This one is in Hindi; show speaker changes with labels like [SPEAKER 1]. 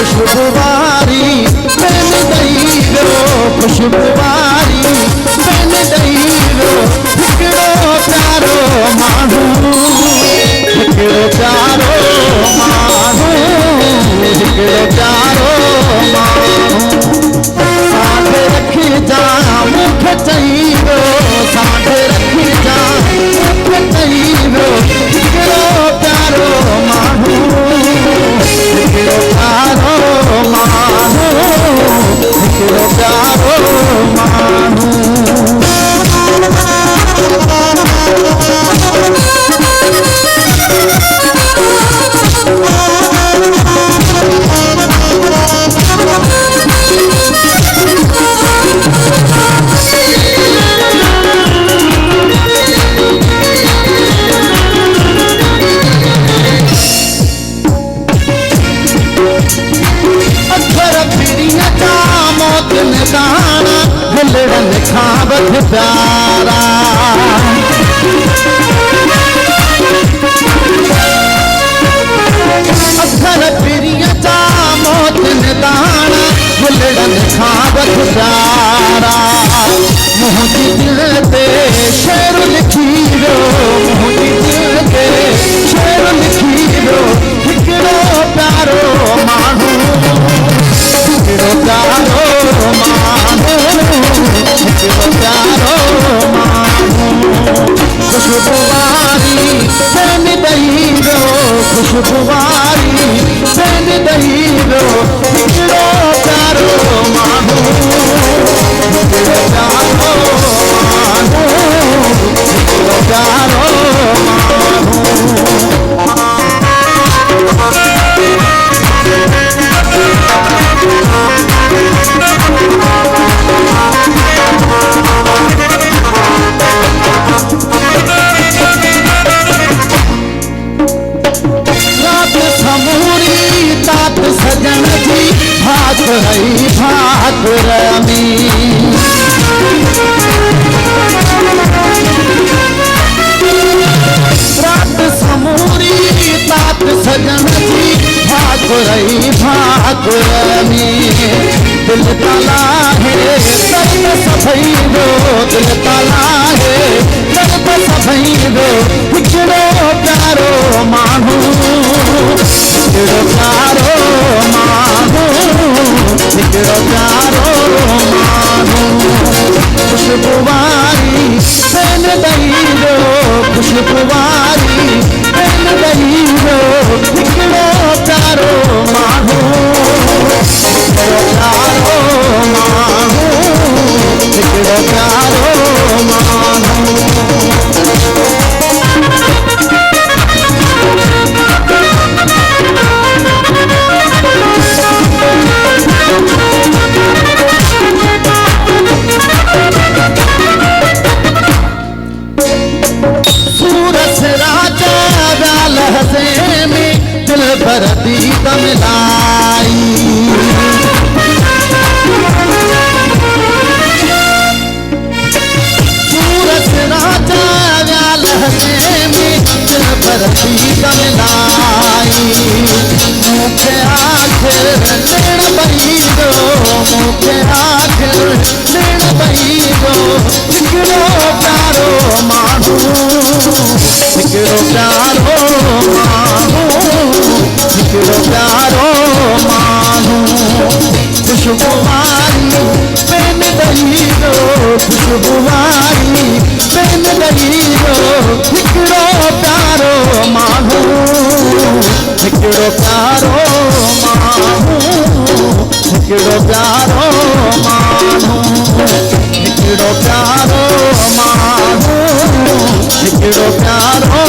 [SPEAKER 1] खुशबुवारी पेन दई वियो खुशबुवारी पेन दई वियो हिकिड़ो प्यारो माण्हू हिकिड़ो प्यारो माण्हू हिकिड़ो प्यारो माण्हू साथ रखी जा मूंखे चई वियो साथ रखी जा मूंखे चई वियो हिकिड़ो प्यारो माण्हू हिकिड़ो प्यारो माण्हू हिकिड़ो प्यारो माण्हू हिलड़न खां वध प्यारा अखर पिरीअ जा मौत निदाना हिलड़न खां वध प्यारा मुंहिंजी दिल ते शेर लिखी वियो मुंहिंजी दिल ते शेर लिखी वियो हिकिड़ो प्यारो माण्हू हिकिड़ो प्यारो माण्हू हिकिड़ो प्यारो माण्हू खुशबुवारी पेन दई वियो खुशबुवारी पेन दई वियो हिकिड़ो प्यारो माण्हू हिकिड़ो प्यारो माण्हू हिकिड़ो प्यारो माण्हू सजन जी भात रही भात रमी रात समूरी तात सजन जी भात रही भात रमी दिल ताला है दर्द सभई दो दिल ताला है दर्द सभई दो हिकिड़ो प्यारो माण्हू हिकिड़ो प्यारो माण्हू हिकिड़ो प्यारो माण्हू खुशबुवारी पेन दई वियो खुशबुवारी पेन दई वियो हिकिड़ो प्यारो माण्हू हिकिड़ो प्यारो माण्हू हिकिड़ो प्यारो माण्हू दिल भर दीद मिलाई सूरज राजा व्याल हसे में दिल भर दीद मिलाई मूंखे आखिर लेण पई दो मूंखे आखिर लेण पई दो हिकिड़ो प्यारो माण्हू हिकिड़ो प्यारो माण्हू हिकिड़ो प्यारो माण्हू खुशबुवारी पेन दई वियो खुशबुवारी पेन दई वियो हिकिड़ो प्यारो माण्हू हिकिड़ो प्यारो माण्हू हिकिड़ो प्यारो माण्हू हिकिड़ो प्यारो माण्हू हिकिड़ो प्यारो